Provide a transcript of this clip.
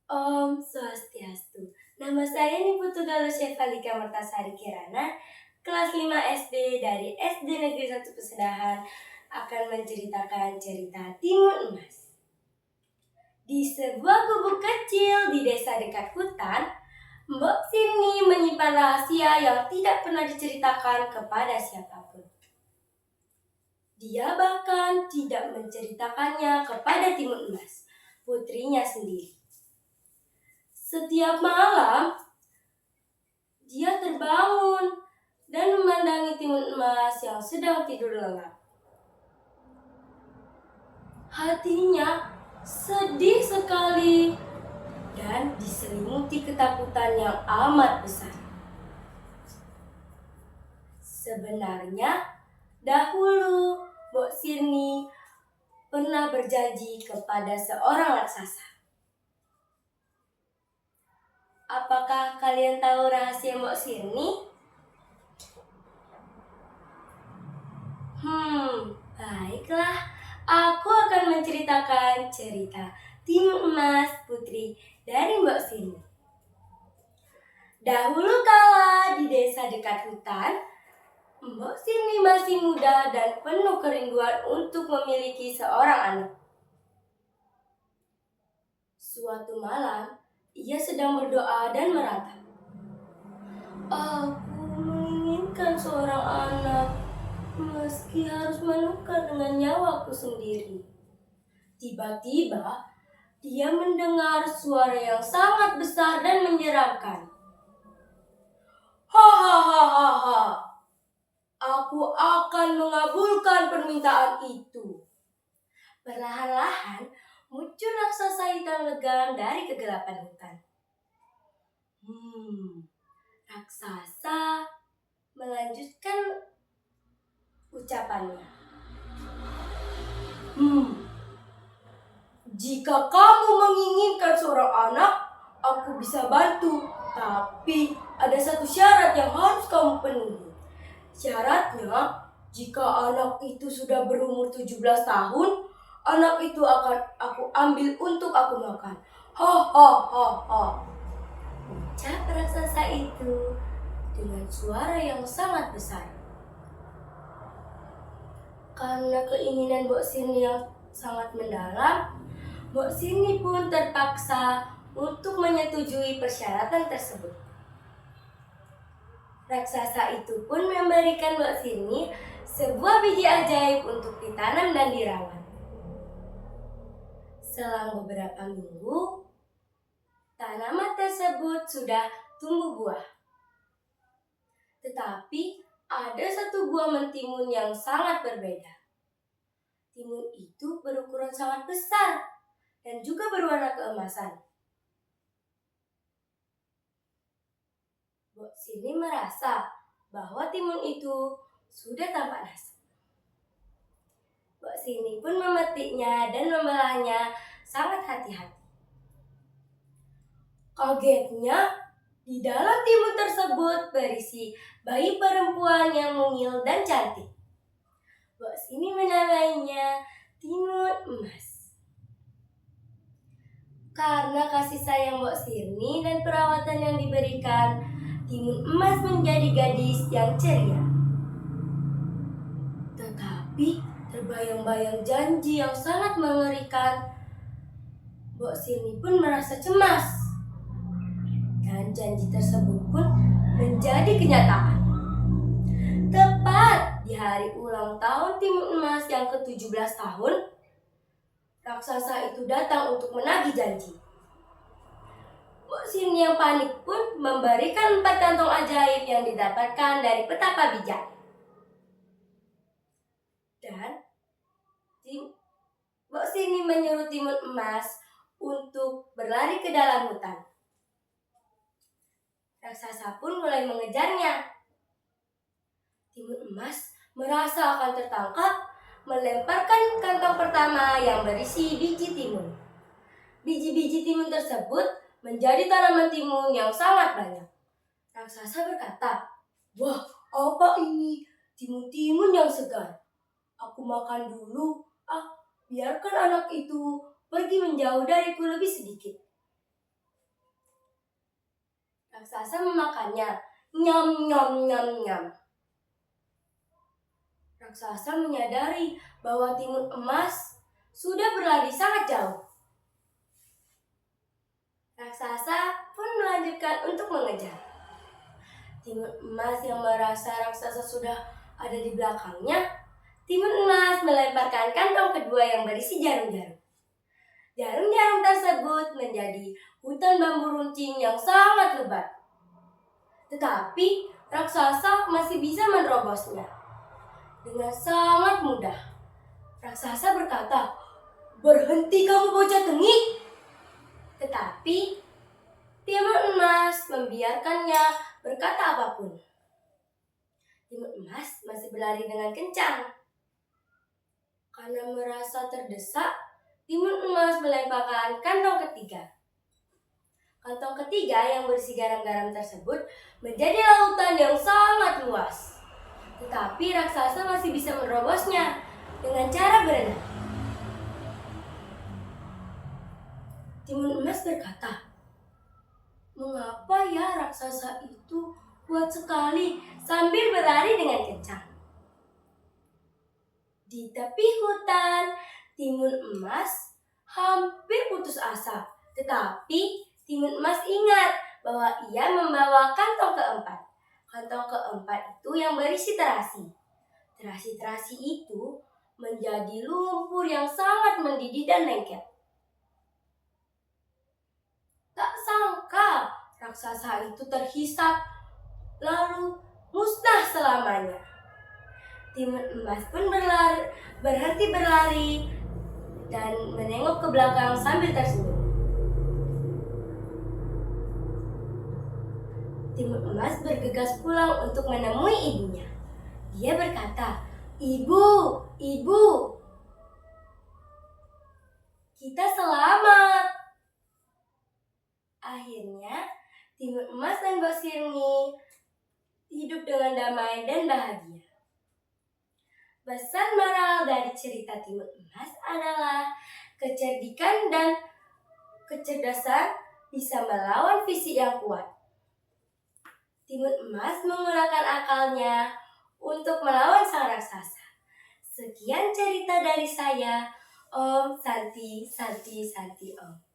Om Swastiastu. Nama saya Niputu Galuh Syefalika Mertasari Kirana, kelas 5 SD dari SD Negeri 1 Pesedahan, akan menceritakan cerita Timun Emas. Di sebuah gubuk kecil di desa dekat hutan, Mbok Sini menyimpan rahasia yang tidak pernah diceritakan kepada siapapun. Dia bahkan tidak menceritakannya kepada Timun Emas, putrinya sendiri. Setiap malam, dia terbangun dan memandangi Timun Emas yang sedang tidur lelap. Hatinya sedih sekali dan diselimuti ketakutan yang amat besar. Sebenarnya, dahulu Mbok Sirni pernah berjanji kepada seorang raksasa. Apakah kalian tahu rahasia Mbok Sirni? Baiklah, aku akan menceritakan cerita Timun Emas Putri dari Mbok Sirni. Dahulu kala di desa dekat hutan, Mbok Sirni masih muda dan penuh kerinduan untuk memiliki seorang anak. Suatu malam, ia sedang berdoa dan meratap. Aku menginginkan seorang anak, meski harus menukar dengan nyawaku sendiri. Tiba-tiba, dia mendengar suara yang sangat besar dan menyeramkan. Hahaha, aku akan mengabulkan permintaan itu. Perlahan-lahan muncul raksasa hitam legam dari kegelapan hutan. Raksasa melanjutkan ucapannya. Jika kamu menginginkan seorang anak, aku bisa bantu. Tapi ada satu syarat yang harus kamu penuhi. Syaratnya, jika anak itu sudah berumur 17 tahun, anak itu akan aku ambil untuk aku makan. Hahaha. Ucap raksasa itu dengan suara yang sangat besar. Karena keinginan Mbok Sirni yang sangat mendalam, Mbok Sirni pun terpaksa untuk menyetujui persyaratan tersebut. Raksasa itu pun memberikan Mbok Sirni sebuah biji ajaib untuk ditanam dan dirawat. Selang beberapa minggu, tanaman tersebut sudah tumbuh buah. Tetapi ada satu buah mentimun yang sangat berbeda. Timun itu berukuran sangat besar dan juga berwarna keemasan. Mbok Sirni merasa bahwa timun itu sudah tampak nasi. Mbok Sirni pun memetiknya dan membelahnya sangat hati-hati. Kagetnya, di dalam timun tersebut berisi bayi perempuan yang mungil dan cantik. Mbok Sirni menamainya Timun Emas. Karena kasih sayang Mbok Sirni dan perawatan yang diberikan, Timun Emas menjadi gadis yang ceria. Tetapi terbayang-bayang janji yang sangat mengerikan. Mbok Sirni pun merasa cemas. Dan janji tersebut pun menjadi kenyataan. Tepat di hari ulang tahun Timun Emas yang ke-17 tahun, raksasa itu datang untuk menagih janji. Mbok Sirni yang panik pun memberikan 4 kantong ajaib yang didapatkan dari petapa bijak. Dan Mbok Sirni menyuruh Timun Emas untuk berlari ke dalam hutan. Raksasa pun mulai mengejarnya. Timun Emas merasa akan tertangkap, melemparkan kantong pertama yang berisi biji timun. Biji-biji timun tersebut menjadi tanaman timun yang sangat banyak. Raksasa berkata, "Wah, apa ini? Timun-timun yang segar. Aku makan dulu. Biarkan anak itu pergi menjauh dariku lebih sedikit." Raksasa memakannya. Nyam, nyam, nyam, nyam. Raksasa menyadari bahwa timun emas sudah berlari sangat jauh. Raksasa pun melanjutkan untuk mengejar. Timun emas yang merasa raksasa sudah ada di belakangnya, timun emas melemparkan kantong kedua yang berisi jarum-jarum. Jarum-jarum tersebut menjadi hutan bambu runcing yang sangat lebat. Tetapi raksasa masih bisa menerobosnya dengan sangat mudah. Raksasa berkata, "Berhenti kamu bocah tengik!" Tetapi timun emas membiarkannya berkata apapun. Timun emas masih berlari dengan kencang. Karena merasa terdesak, timun emas melemparkan kantong ketiga. Kantong ketiga yang berisi garam-garam tersebut menjadi lautan yang sangat luas. Tetapi raksasa masih bisa menerobosnya dengan cara berenang. Timun emas berkata, "Mengapa ya raksasa itu kuat sekali sambil berlari dengan kencang?" Di tepi hutan, timun emas hampir putus asa. Tetapi timun emas ingat bahwa ia membawa kantong keempat. Kantong keempat itu yang berisi terasi. Terasi-terasi itu menjadi lumpur yang sangat mendidih dan lengket. Tak sangka raksasa itu terhisap lalu musnah selamanya. Timun emas pun berhenti berlari dan menengok ke belakang sambil tersenyum. Timun emas bergegas pulang untuk menemui ibunya. Dia berkata, "Ibu, ibu, kita selamat." Akhirnya, timun emas dan Bos Hirni hidup dengan damai dan bahagia. Pesan moral dari cerita timun emas adalah kecerdikan dan kecerdasan bisa melawan fisik yang kuat. Timun emas menggunakan akalnya untuk melawan sang raksasa. Sekian cerita dari saya, Om Santi, Santi, Santi, Om.